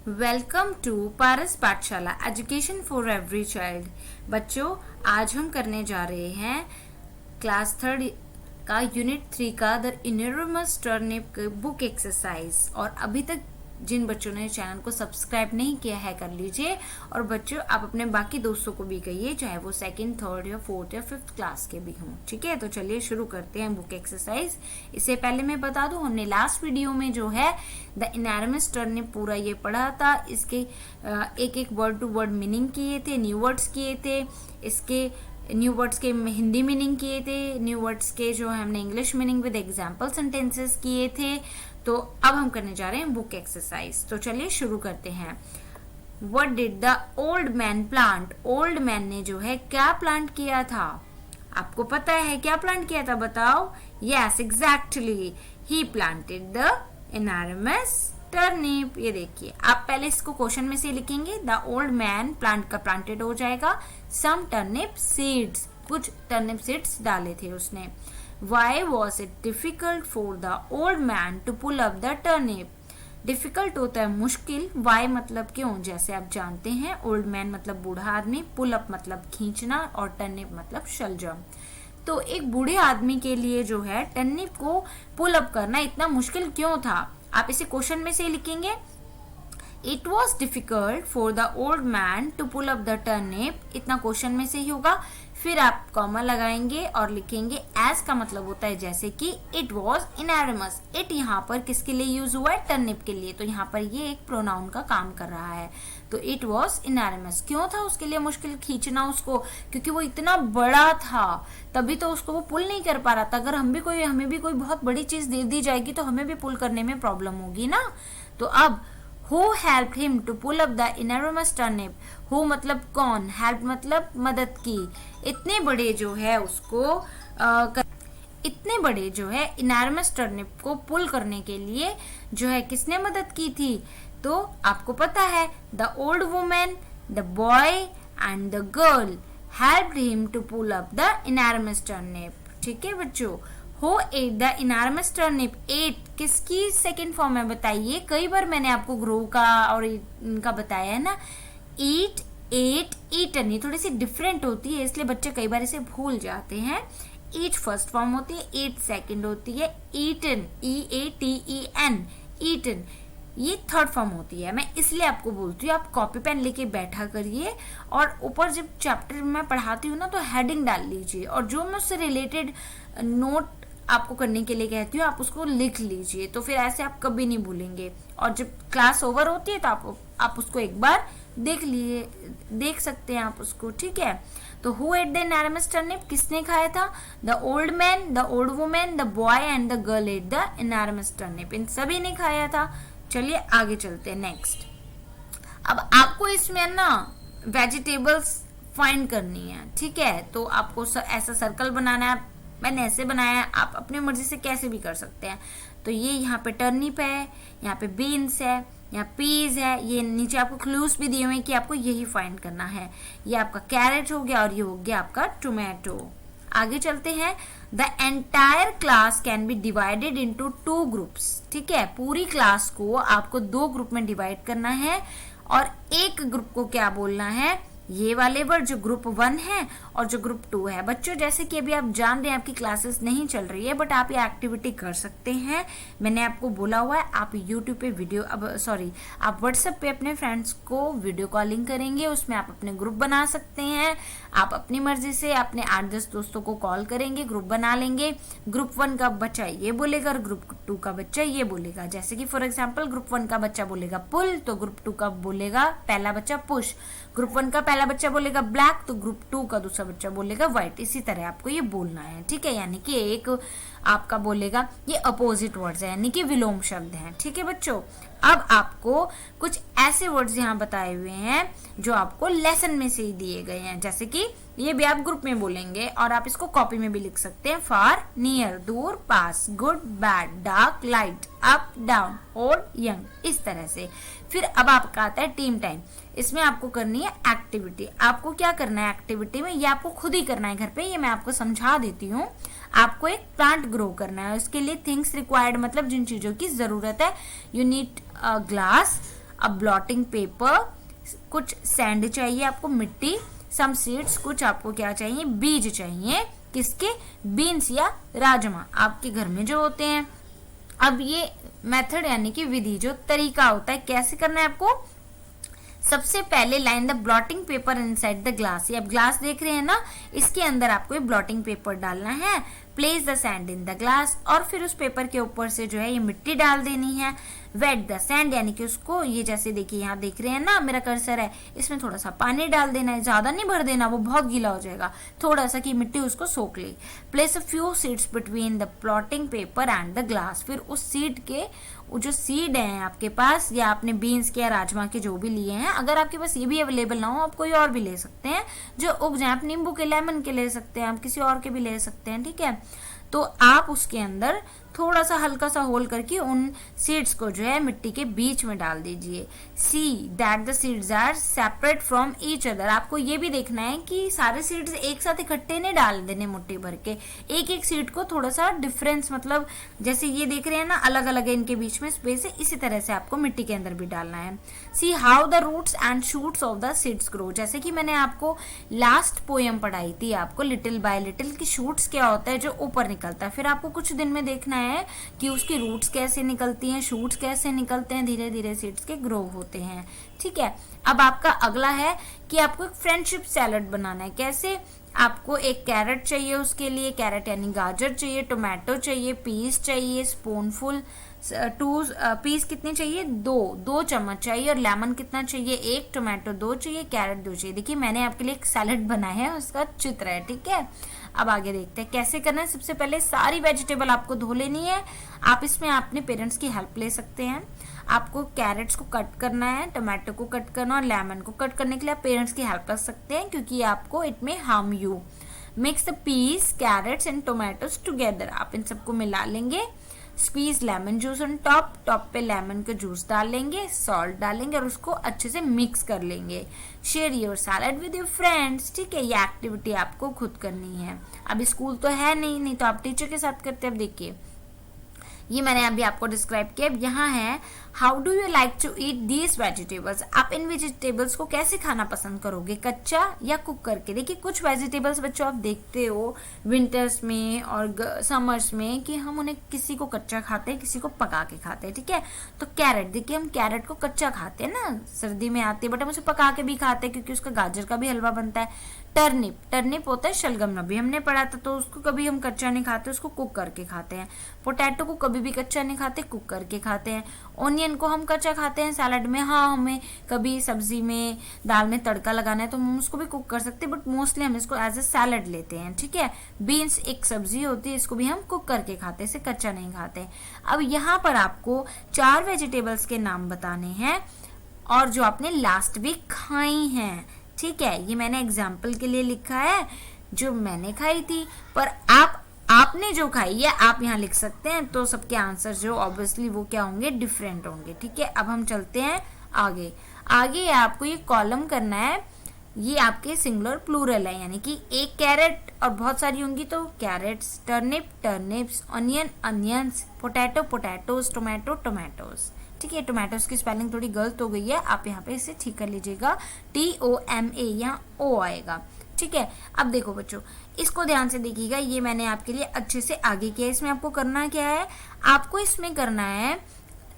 Welcome to पारस पाठशाला education for every child. बच्चों, आज हम करने जा रहे हैं क्लास 3 का यूनिट 3 का the enormous turnip book exercise. और अभी तक जिन बच्चों ने चैनल को सब्सक्राइब नहीं किया है कर लीजिए। और बच्चों, आप अपने बाकी दोस्तों को भी कहिए, चाहे वो 2nd, 3rd या 4th या 5th क्लास के भी हों। ठीक है, तो चलिए शुरू करते हैं बुक एक्सरसाइज। इससे पहले मैं बता दूं, हमने लास्ट वीडियो में जो है द इनॉर्मस टर्निप पूरा ये पढ़ा था। इसके एक एक वर्ड टू वर्ड मीनिंग किए थे, न्यू वर्ड्स किए थे, इसके न्यू वर्ड्स के हिंदी मीनिंग किए थे, न्यू वर्ड्स के जो हमने English meaning with example sentences किए थे। तो अब हम करने जा रहे हैं बुक एक्सरसाइज। तो चलिए शुरू करते हैं। What did the old man plant? Old man ने जो है क्या प्लांट किया था? आपको पता है क्या प्लांट किया था? बताओ। Yes, exactly, he planted the enormous turnip. ये देखिए, आप पहले इसको क्वेश्चन में से लिखेंगे। द ओल्ड मैन, प्लांट का प्लांटेड हो जाएगा। सम टर्निप सीड्स, कुछ टर्निप सीड्स डाले थे उसने। Why was it difficult for the old man to pull up the turnip? Difficult होता है मुश्किल। वाई मतलब क्यों, जैसे आप जानते हैं। ओल्ड मैन मतलब बूढ़ा आदमी, पुल अप मतलब खींचना, और टर्निप मतलब शलजम। तो एक बूढ़े आदमी के लिए जो है टर्निप को पुल अप करना इतना मुश्किल क्यों था? आप इसे क्वेश्चन में से लिखेंगे। It was difficult for the old man to pull up the turnip, इतना क्वेश्चन में से ही होगा। फिर आप कॉमा लगाएंगे और लिखेंगे एज का मतलब होता है जैसे कि इट वॉज इनॉर्मस। इट यहाँ पर किसके लिए यूज हुआ है? टर्निप के लिए। तो यहाँ पर ये एक प्रोनाउन का काम कर रहा है। तो इट वॉज इनॉर्मस क्यों था उसके लिए मुश्किल खींचना उसको? क्योंकि वो इतना बड़ा था, तभी तो उसको वो पुल नहीं कर पा रहा था। अगर हमें भी कोई बहुत बड़ी चीज दे दी जाएगी तो हमें भी पुल करने में प्रॉब्लम होगी ना। तो अब Who helped him to pull up the enormous turnip? Who मतलब कौन, help मतलब मदद की। इतने बड़े जो है उसको इतने बड़े जो है enormous turnip को पुल करने के लिए जो है किसने मदद की थी? तो आपको पता है, the old woman, the boy and the girl helped him to pull up the enormous turnip। ठीक है बच्चों। Who ate the enormous turnip? ate किसकी सेकेंड फॉर्म है बताइए? कई बार मैंने आपको ग्रो का और इनका बताया है ना। eat, ate, eaten, ये थोड़ी सी डिफरेंट होती है, इसलिए बच्चे कई बार इसे भूल जाते हैं। eat फर्स्ट फॉर्म होती है, eat सेकेंड होती है, eaten, EATEN, eaten ये थर्ड फॉर्म होती है। मैं इसलिए आपको बोलती हूँ, आप कॉपी पेन लेके बैठा करिए और ऊपर जब चैप्टर में पढ़ाती हूँ ना तो हेडिंग डाल लीजिए, और जो मैं उससे रिलेटेड नोट आपको करने के लिए कहती हूँ आप उसको लिख लीजिए। तो फिर ऐसे आप कभी नहीं भूलेंगे। और जब क्लास ओवर होती है तो आप उसको एक बार देख सकते हैं आप उसको। ठीक है, तो who ate the enormous turnip, किसने खाया था? The old man, the old women, the boy and the girl ate the enormous turnip. इन सभी ने खाया था। चलिए आगे चलते हैं नेक्स्ट। अब आपको इसमें ना वेजिटेबल्स फाइंड करनी है। ठीक है, तो आपको ऐसा सर्कल बनाना है। मैंने ऐसे बनाया है, आप अपनी मर्जी से कैसे भी कर सकते हैं। तो ये यहाँ पे टर्निप है, यहाँ पे बीन्स है, यहाँ पीज है। ये नीचे आपको क्लूज भी दिए हुए हैं कि आपको यही फाइंड करना है। ये आपका कैरेट हो गया और ये हो गया आपका टोमेटो। आगे चलते हैं। The entire class can be divided into 2 groups. ठीक है, पूरी क्लास को आपको 2 ग्रुप में डिवाइड करना है, और एक ग्रुप को क्या बोलना है? ये वाले वर्ड जो ग्रुप 1 है और जो ग्रुप 2 है। बच्चों, जैसे कि अभी आप जान रहे हैं आपकी क्लासेस नहीं चल रही है, बट आप ये एक्टिविटी कर सकते हैं। मैंने आपको बोला हुआ है, आप यूट्यूब पे आप व्हाट्सएप पे अपने फ्रेंड्स को वीडियो कॉलिंग करेंगे, उसमें आप अपने ग्रुप बना सकते हैं। आप अपनी मर्जी से अपने 8-10 दोस्तों को कॉल करेंगे, ग्रुप बना लेंगे। ग्रुप 1 का बच्चा ये बोलेगा और ग्रुप 2 का बच्चा ये बोलेगा। जैसे कि फॉर एग्जाम्पल ग्रुप 1 का बच्चा बोलेगा पुल, तो ग्रुप 2 का बोलेगा पहला बच्चा पुश। ग्रुप 1 का पहला बच्चा बोलेगा ब्लैक, तो ग्रुप 2 का दूसरा बच्चा बोलेगा व्हाइट। इसी तरह आपको ये बोलना है। ठीक है, यानी कि एक आपका बोलेगा, ये अपोजिट वर्ड्स है, यानी कि विलोम शब्द हैं। ठीक है बच्चों, अब आपको कुछ ऐसे वर्ड्स यहाँ बताए हुए हैं जो आपको लेसन में से ही दिए गए हैं। जैसे कि ये भी आप ग्रुप में बोलेंगे, और आप इसको कॉपी में भी लिख सकते हैं। फार, नियर, दूर, पास, good, bad, dark, light, up, down, old, young, इस तरह से। फिर अब आपका आता है टीम टाइम। इसमें आपको करनी है एक्टिविटी। आपको क्या करना है एक्टिविटी में? ये आपको खुद ही करना है घर पे, ये मैं आपको समझा देती हूँ। आपको एक प्लांट ग्रो करना है। उसके लिए थिंग्स रिक्वायर्ड मतलब जिन चीजों की जरूरत है, यू नीड ग्लास, अब ब्लॉटिंग पेपर, कुछ सैंड चाहिए आपको, मिट्टी, सम सीड्स, कुछ आपको क्या चाहिए, बीज चाहिए, किसके, बीन्स या राजमा आपके घर में जो होते हैं। अब ये मेथड यानी कि विधि, जो तरीका होता है कैसे करना है आपको, सबसे पहले line the blotting paper inside the glass. ये आप ग्लास देख रहे हैं ना, इसके अंदर आपको ये ब्लॉटिंग पेपर डालना है। Place the sand in the glass, और फिर उस पेपर के ऊपर से जो है ये मिट्टी डाल देनी है। वेट द सैंड, यानी कि उसको, ये जैसे देखिए यहाँ देख रहे हैं ना मेरा कर्सर है, इसमें थोड़ा सा पानी डाल देना है, ज्यादा नहीं भर देना, वो बहुत गीला हो जाएगा, थोड़ा सा कि मिट्टी उसको सोख ले। Place a few seeds between the blotting paper and the glass, फिर उस सीड के, जो सीड हैं आपके पास, या आपने बीन्स के या राजमा के जो भी लिए हैं, अगर आपके पास ये भी अवेलेबल ना हो आप कोई और भी ले सकते हैं जो उग जाए। आप नींबू के, लेमन के ले सकते हैं, आप किसी और के भी ले सकते हैं, ठीक है। तो आप उसके अंदर थोड़ा सा हल्का सा होल करके उन सीड्स को जो है मिट्टी के बीच में डाल दीजिए। See that the seeds are separate from each other, आपको ये भी देखना है कि सारे सीड्स एक साथ इकट्ठे नहीं डाल देने मुट्ठी भर के, एक एक सीड को थोड़ा सा डिफरेंस, मतलब जैसे ये देख रहे हैं ना अलग अलग है इनके बीच में स्पेस है, इसी तरह से आपको मिट्टी के अंदर भी डालना है। See how the roots and shoots of the seeds grow, जैसे कि मैंने आपको लास्ट पोयम पढ़ाई थी आपको लिटिल बाय लिटिल, की शूट्स क्या होता है जो ऊपर निकलता है, फिर आपको कुछ दिन में देखना है कि उसकी रूट्स कैसे निकलती हैं, शूट्स कैसे निकलते हैं, धीरे धीरे सीड्स के ग्रो होते हैं, ठीक है। अब आपका अगला है कि आपको एक फ्रेंडशिप सैलड बनाना है। कैसे, आपको एक कैरेट चाहिए, उसके लिए कैरेट यानी गाजर चाहिए, टोमेटो चाहिए, पीस चाहिए, स्पूनफुल, टू पीस कितने चाहिए, दो चम्मच चाहिए, और लेमन कितना चाहिए, एक, टोमेटो 2 चाहिए, कैरेट 2 चाहिए। देखिए मैंने आपके लिए एक सैलड बनाया है, उसका चित्र है, ठीक है। अब आगे देखते हैं कैसे करना है। सबसे पहले सारी वेजिटेबल आपको धो लेनी है। आप इसमें अपने पेरेंट्स की हेल्प ले सकते हैं। आपको कैरेट्स को कट करना है, टोमेटो को कट करना, और लेमन को कट करने के लिए आप पेरेंट्स की हेल्प कर सकते हैं, क्योंकि आपको it may harm you. Mix the peas, carrots and tomatoes together, आप इन सबको मिला लेंगे। Squeeze lemon juice on top पे लेमन का जूस डाल लेंगे, सॉल्ट डालेंगे और उसको अच्छे से मिक्स कर लेंगे। Share your salad with your friends, ठीक है। ये एक्टिविटी आपको खुद करनी है। अब स्कूल तो है नहीं तो आप टीचर के साथ करते हैं। अब देखिए ये मैंने अभी आपको डिस्क्राइब किया। यहाँ है how do you like to eat these vegetables, आप इन वेजिटेबल्स को कैसे खाना पसंद करोगे, कच्चा या कुक करके। देखिए कुछ वेजिटेबल्स बच्चों आप देखते हो विंटर्स में और समर्स में कि हम उन्हें किसी को कच्चा खाते हैं, किसी को पका के खाते हैं, ठीक है। तो कैरेट, देखिए हम कैरेट को कच्चा खाते हैं ना, सर्दी में आती है, बट हम उसे पका के भी खाते हैं क्योंकि उसका गाजर का भी हलवा बनता है। टर्निप होता है शलगम, अभी हमने पढ़ा था, तो उसको कभी हम कच्चा नहीं खाते, उसको कुक करके खाते हैं। पोटैटो को कभी भी कच्चा नहीं खाते, कुक करके खाते हैं। ऑनियन को हम कच्चा खाते हैं सैलड में, हाँ हमें कभी सब्जी में, दाल में तड़का लगाना है तो हम उसको भी कुक कर सकते हैं, बट मोस्टली हम इसको एज ए सैलड लेते हैं, ठीक है। बीन्स एक सब्जी होती है, इसको भी हम कुक करके खाते हैं, इसे कच्चा नहीं खाते। अब यहाँ पर आपको 4 वेजिटेबल्स के नाम बताने हैं और जो आपने लास्ट वीक खाई हैं, ठीक है। ये मैंने एग्जाम्पल के लिए लिखा है जो मैंने खाई थी, पर आपने जो खाई है आप यहाँ लिख सकते हैं, तो सबके आंसर जो ऑब्वियसली वो क्या होंगे, डिफरेंट होंगे, ठीक है। अब हम चलते हैं आगे आपको ये कॉलम करना है। ये आपके सिंगुलर प्लूरल है, यानी कि एक कैरेट और बहुत सारी होंगी तो carrots, turnips, onion onions, potato potatoes, tomato tomatoes, ठीक है। टोमेटोज की स्पेलिंग थोड़ी गलत हो गई है, आप यहाँ पे इसे ठीक कर लीजिएगा, TOMA यहाँ O आएगा, ठीक है। अब देखो बच्चों इसको ध्यान से देखिएगा, ये मैंने आपके लिए अच्छे से आगे किया। इसमें आपको करना क्या है, आपको इसमें करना है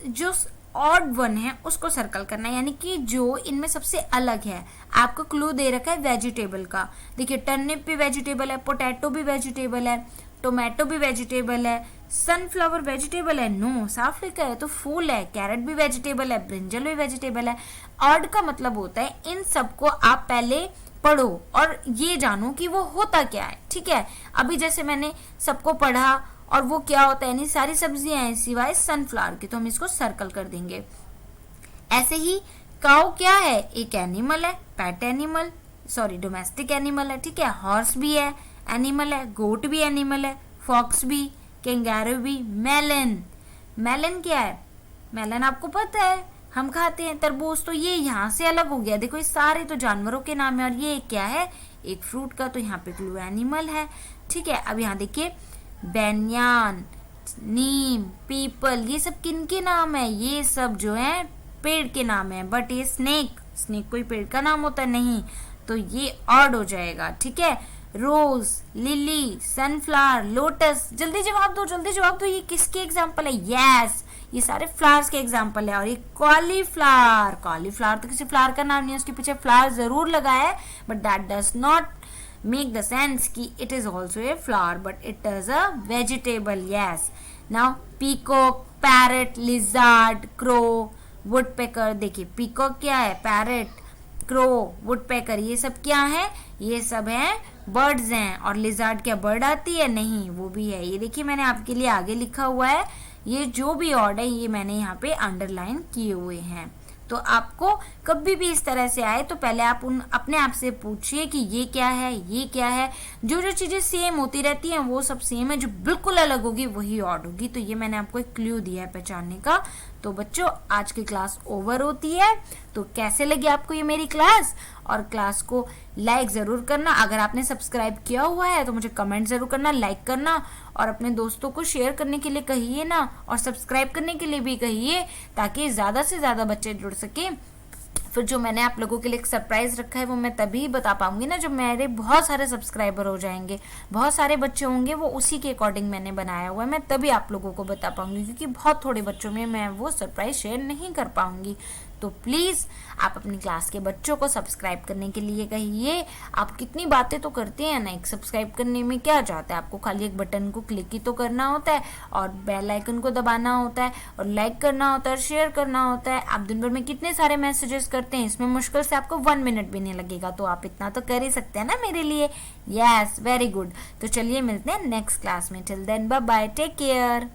जो ऑड वन है उसको सर्कल करना है, यानी कि जो इनमें सबसे अलग है। आपको क्लू दे रखा है वेजिटेबल का, देखिए टर्निप भी वेजिटेबल है, पोटैटो भी वेजिटेबल है, टोमेटो भी वेजिटेबल है, सनफ्लावर वेजिटेबल है, नो साफ लिखा है तो फूल है, कैरेट भी वेजिटेबल है, ब्रिंजल भी वेजिटेबल है। ऑड का मतलब होता है इन सबको आप पहले पढ़ो और ये जानो कि वो होता क्या है, ठीक है। अभी जैसे मैंने सबको पढ़ा और वो क्या होता है, यानी सारी सब्जियां हैं सिवाय सनफ्लावर की, तो हम इसको सर्कल कर देंगे। ऐसे ही काऊ क्या है, एक एनिमल है, pet animal, sorry domestic animal है, ठीक है। हॉर्स भी है, एनिमल है, गोट भी एनिमल है, फॉक्स भी, कैंगारू भी। मेलन क्या है, मेलन आपको पता है हम खाते हैं। तरबूज, तो ये यहाँ से अलग हो गया, देखो ये सारे तो जानवरों के नाम है और ये क्या है, एक फ्रूट का, तो यहाँ पे क्लू एनिमल है, ठीक है। अब यहाँ देखिए बैनियान, नीम, पीपल, ये सब किनके नाम है, ये सब जो है पेड़ के नाम है, बट ये स्नेक कोई पेड़ का नाम होता नहीं, तो ये ऑड हो जाएगा, ठीक है। रोज, लिली, सनफ्लावर, लोटस, जल्दी जवाब दो, ये किसके एग्जाम्पल है? यस, ये सारे फ्लावर्स के एग्जाम्पल है। और ये कॉलीफ्लावर तो किसी फ्लावर का नाम नहीं है, उसके पीछे फ्लावर जरूर लगा है, but that does not make the sense कि it is also a flower, but it is a vegetable. Yes. Now peacock, parrot, lizard, crow, woodpecker. देखिए peacock क्या है, parrot, crow, woodpecker, ये सब क्या है? ये सब है birds हैं। और lizard क्या bird आती है? नहीं, वो भी है। ये देखिए मैंने आपके लिए आगे लिखा हुआ है, ये जो भी ऑर्ड है ये मैंने यहाँ पे अंडरलाइन किए हुए हैं। तो आपको कभी भी इस तरह से आए तो पहले आप अपने आप से पूछिए कि ये क्या है, ये क्या है। जो जो चीज़ें सेम होती रहती हैं वो सब सेम है, जो बिल्कुल अलग होगी वही ऑड होगी। तो ये मैंने आपको एक क्लू दिया है पहचानने का। तो बच्चों आज की क्लास ओवर होती है। तो कैसे लगी आपको ये मेरी क्लास? और क्लास को लाइक ज़रूर करना। अगर आपने सब्सक्राइब किया हुआ है तो मुझे कमेंट ज़रूर करना, लाइक करना, और अपने दोस्तों को शेयर करने के लिए कहिए ना, और सब्सक्राइब करने के लिए भी कहिए, ताकि ज़्यादा से ज़्यादा बच्चे जुड़ सके। फिर जो मैंने आप लोगों के लिए एक सरप्राइज़ रखा है वो मैं तभी बता पाऊंगी ना जब मेरे बहुत सारे सब्सक्राइबर हो जाएंगे, बहुत सारे बच्चे होंगे, वो उसी के अकॉर्डिंग मैंने बनाया हुआ है, मैं तभी आप लोगों को बता पाऊंगी, क्योंकि बहुत थोड़े बच्चों में मैं वो सरप्राइज़ शेयर नहीं कर पाऊंगी। तो प्लीज़ आप अपनी क्लास के बच्चों को सब्सक्राइब करने के लिए कहिए। आप कितनी बातें तो करते हैं ना, एक सब्सक्राइब करने में क्या जाता है, आपको खाली एक बटन को क्लिक ही तो करना होता है, और बेल आइकन को दबाना होता है, और लाइक करना होता है, शेयर करना होता है। आप दिन भर में कितने सारे मैसेजेस करते हैं, इसमें मुश्किल से आपको 1 मिनट भी नहीं लगेगा, तो आप इतना तो कर ही सकते हैं ना मेरे लिए। Yes, very good. तो चलिए मिलते हैं नेक्स्ट क्लास में। Till then bye bye, take care.